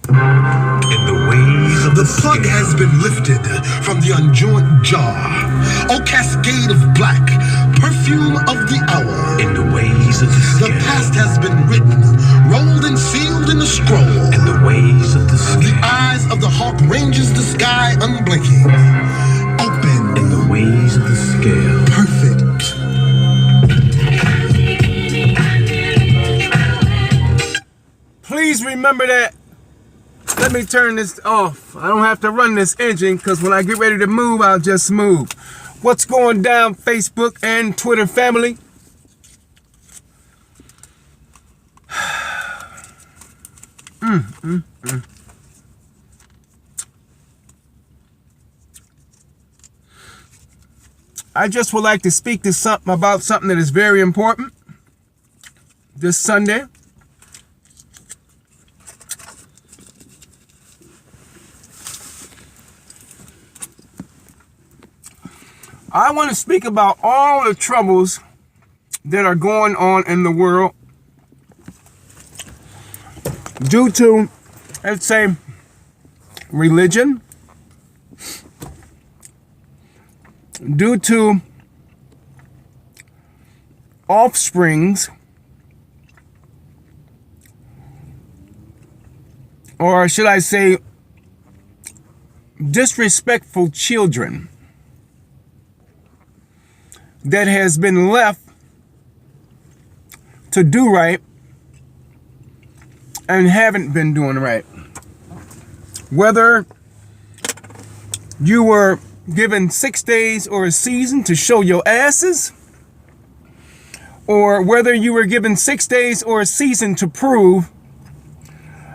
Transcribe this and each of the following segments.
In the ways of The plug has been lifted from the unjoined jar. O cascade of black, perfume of the hour. In the ways of the The scale. past has been written, rolled and sealed in the scroll. In the ways of the The scale. eyes of the hawk ranges the sky unblinking. Open. In the ways of the scale. Perfect. Please remember that. Let me turn this off. I don't have to run this engine because when I get ready to move, I'll just move. What's going down, Facebook and Twitter family? I just would like to speak to something about something that is very important this Sunday. I want to speak about all the troubles that are going on in the world due to, let's say, religion, due to offsprings, or should I say, disrespectful children that has been left to do right and haven't been doing right. Whether you were given 6 days or a season to show your asses, or whether you were given 6 days or a season to prove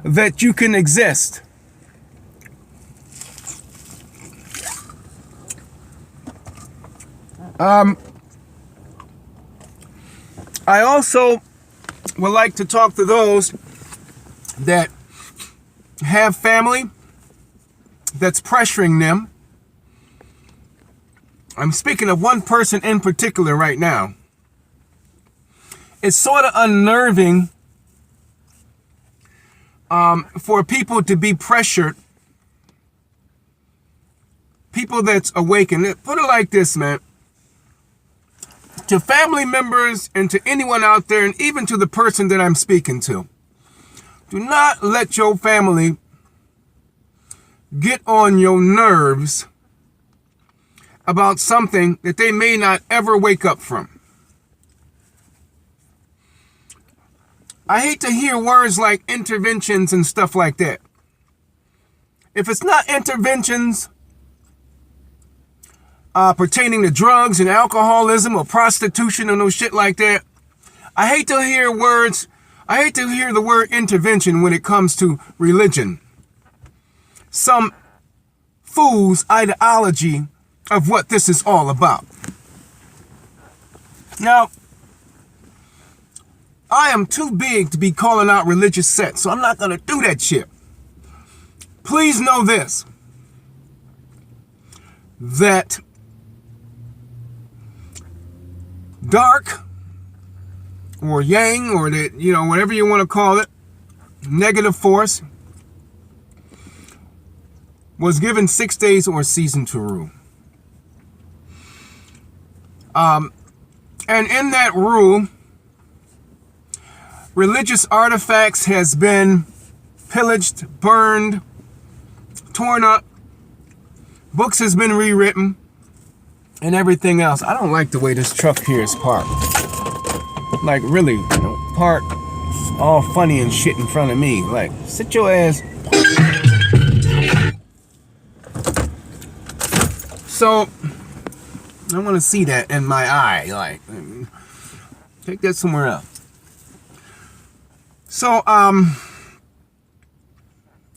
that you can exist. I also would like to talk to those that have family that's pressuring them. I'm speaking of one person in particular right now. It's sort of unnerving for people to be pressured. People that's awakened. Put it like this, man. To family members and to anyone out there, and even to the person that I'm speaking to, do not let your family get on your nerves about something that they may not ever wake up from. I hate to hear words like interventions and stuff like that. If it's not interventions pertaining to drugs and alcoholism or prostitution or no shit like that, I hate to hear words. I hate to hear the word intervention when it comes to religion. Some fool's ideology of what this is all about. Now, I am too big to be calling out religious sects, so I'm not going to do that shit. Please know this, that dark or yang or that, whatever you want to call it, negative force was given 6 days or a season to rule. And in that rule, religious artifacts has been pillaged, burned, torn up, books has been rewritten, and everything else. I don't like the way this truck here is parked. Like, really, parked all funny and shit in front of me. Like, sit your ass. So, I want to see that in my eye. Like, take that somewhere else. So, and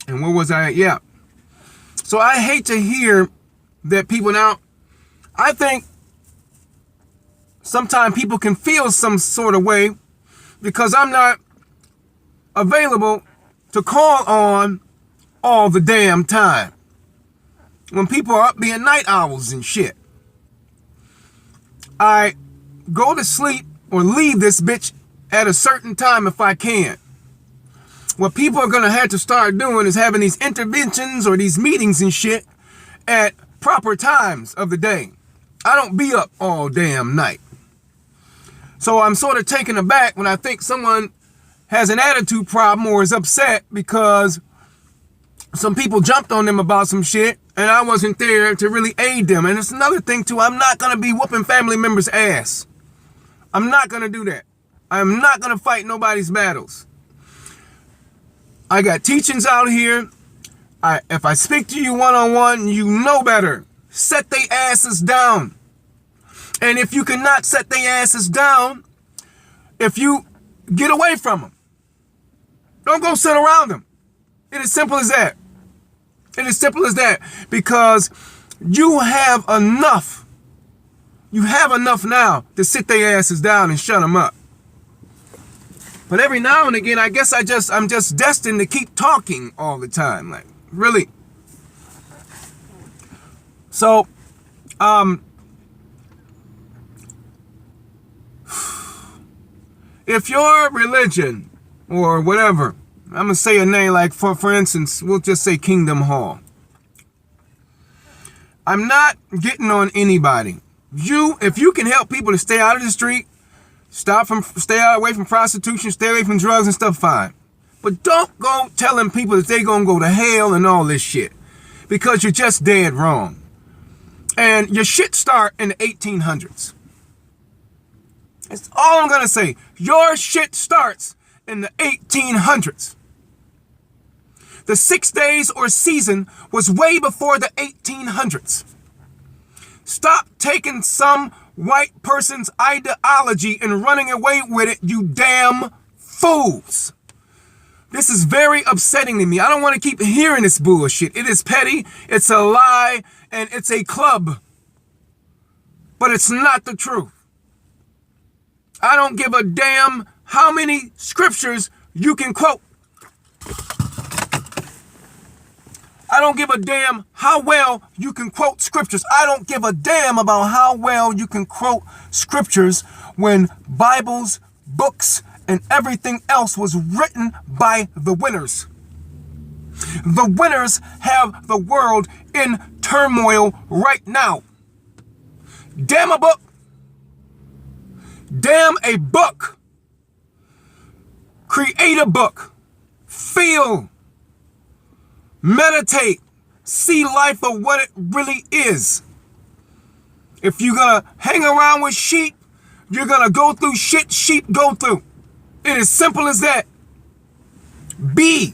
where was I at? Yeah. So I hate to hear that people now, I think sometimes people can feel some sort of way because I'm not available to call on all the damn time. When people are up being night owls and shit. I go to sleep or leave this bitch at a certain time if I can. what people are going to have to start doing is having these interventions or these meetings and shit at proper times of the day. I don't be up all damn night. So I'm sort of taken aback when I think someone has an attitude problem or is upset because some people jumped on them about some shit and I wasn't there to really aid them. And it's another thing too, I'm not going to be whooping family members' ass. I'm not going to do that. I'm not going to fight nobody's battles. I got teachings out here. If I speak to you one-on-one, you know better. Set they asses down. And if you cannot set they asses down, if you get away from them, don't go sit around them. It is simple as that. It is simple as that. Because you have enough. You have enough now to sit their asses down and shut them up. But every now and again, I guess I'm just destined to keep talking all the time. Like, really. So, if your religion or whatever, I'm going to say a name like, for instance, we'll just say Kingdom Hall. I'm not getting on anybody. If you can help people to stay out of the street, stay away from prostitution, stay away from drugs and stuff, fine. But don't go telling people that they're going to go to hell and all this shit. Because you're just dead wrong. And your shit start in the 1800s. That's all I'm going to say. Your shit starts in the 1800s. The 6 days or season was way before the 1800s. Stop taking some white person's ideology and running away with it, you damn fools. This is very upsetting to me. I don't want to keep hearing this bullshit. It is petty, it's a lie, and it's a club. But it's not the truth. I don't give a damn how many scriptures you can quote. I don't give a damn how well you can quote scriptures. I don't give a damn about how well you can quote scriptures when Bibles, books, and everything else was written by the winners. The winners have the world in turmoil right now. Damn a book. Damn a book. Create a book. Feel. Meditate. See life for what it really is. If you're going to hang around with sheep, you're going to go through shit sheep go through. It is simple as that. Be.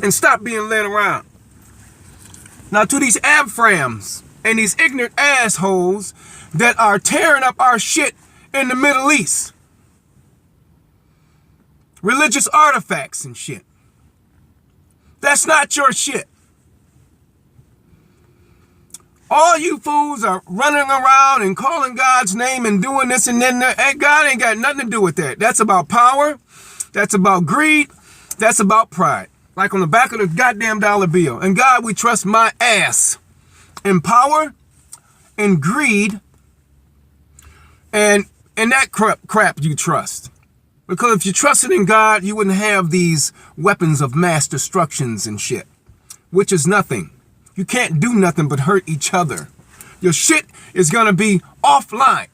And stop being led around. Now to these abframs and these ignorant assholes that are tearing up our shit in the Middle East. Religious artifacts and shit. That's not your shit. All you fools are running around and calling God's name and doing this and then that. And God ain't got nothing to do with that. That's about power. That's about greed. That's about pride. Like on the back of the goddamn dollar bill. And God, we trust my ass. In power and greed and that crap you trust. Because if you trusted in God, you wouldn't have these weapons of mass destructions and shit. Which is nothing. You can't do nothing but hurt each other. Your shit is going to be offline.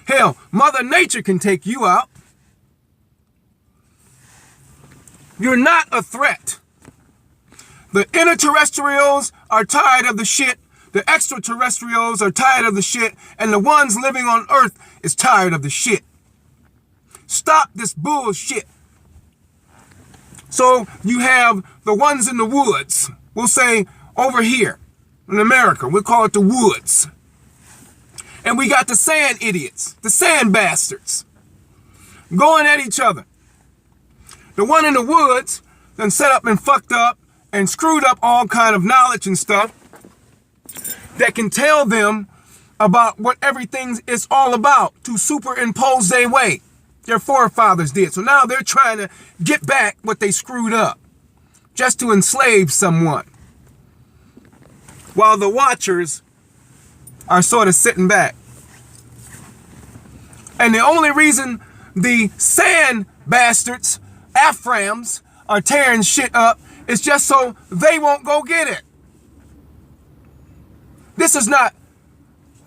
Hell, Mother Nature can take you out. You're not a threat. The interterrestrials are tired of the shit. The extraterrestrials are tired of the shit. And the ones living on Earth is tired of the shit. Stop this bullshit. So you have the ones in the woods. We'll say over here in America, we'll call it the woods. And we got the sand idiots, the sand bastards, going at each other. The one in the woods then set up and fucked up and screwed up all kind of knowledge and stuff that can tell them about what everything is all about to superimpose their way. Their forefathers did. So now they're trying to get back what they screwed up just to enslave someone. While the watchers are sort of sitting back. And the only reason the sand bastards AFRAMs are tearing shit up, it's just so they won't go get it. This is not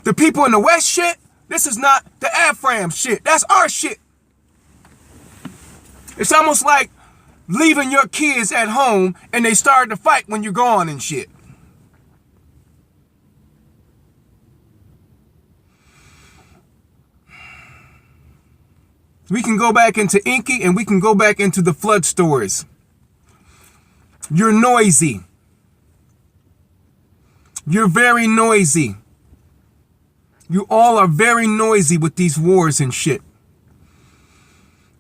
the people in the West shit. This is not the AFRAM shit. That's our shit. It's almost like leaving your kids at home and they start to fight when you're gone and shit. We can go back into Inky and we can go back into the flood stories. You're noisy. You're very noisy. You all are very noisy with these wars and shit.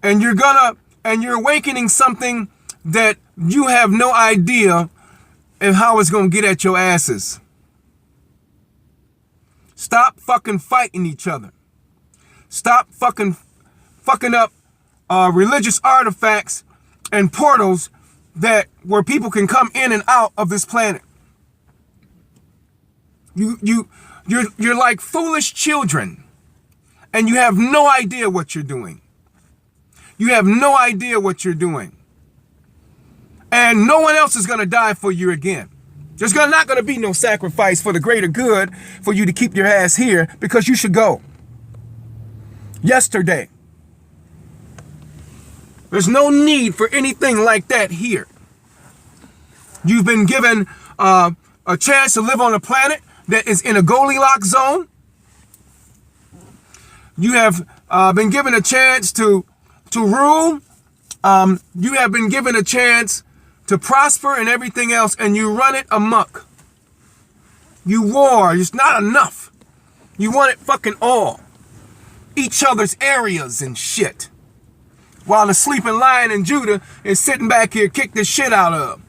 And you're awakening something that you have no idea of how it's gonna get at your asses. Stop fucking fighting each other. Stop fucking up religious artifacts and portals where people can come in and out of this planet. You're like foolish children, and you have no idea what you're doing. You have no idea what you're doing. And no one else is gonna die for you again. There's not gonna be no sacrifice for the greater good for you to keep your ass here, because you should go. Yesterday. There's no need for anything like that here. You've been given a chance to live on a planet that is in a Goldilocks zone. You have been given a chance to rule. You have been given a chance to prosper and everything else, and you run it amok. You war. It's not enough. You want it fucking all. Each other's areas and shit. While the sleeping lion in Judah is sitting back here kicked the shit out of.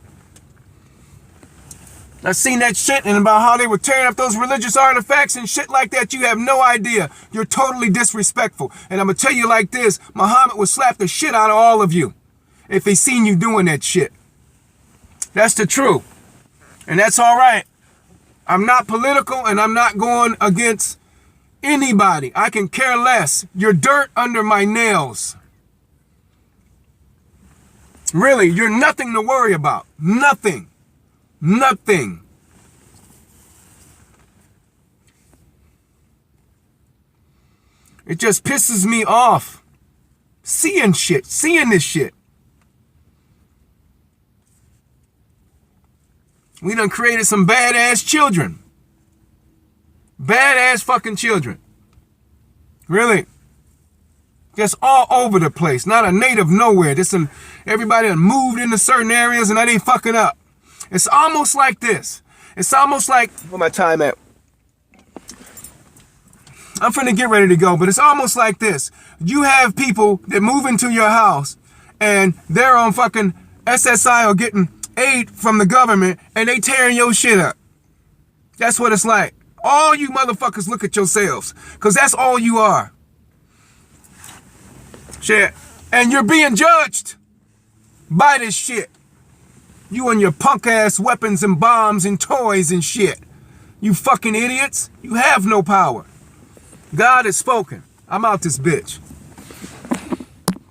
I've seen that shit and about how they were tearing up those religious artifacts and shit like that. You have no idea. You're totally disrespectful. And I'm going to tell you like this. Muhammad would slap the shit out of all of you if he seen you doing that shit. That's the truth. And that's all right. I'm not political and I'm not going against anybody. I can care less. You're dirt under my nails. Really, you're nothing to worry about. Nothing. Nothing. It just pisses me off. Seeing this shit. We done created some badass children. Badass fucking children. Really. Just all over the place. Not a native nowhere. Everybody done moved into certain areas and now they fucking up. It's almost like this. It's almost like, where my time at? I'm finna get ready to go, but it's almost like this. You have people that move into your house and they're on fucking SSI or getting aid from the government and they tearing your shit up. That's what it's like. All you motherfuckers look at yourselves, because that's all you are. Shit. And you're being judged by this shit. You and your punk ass weapons and bombs and toys and shit. You fucking idiots. You have no power. God has spoken. I'm out this bitch.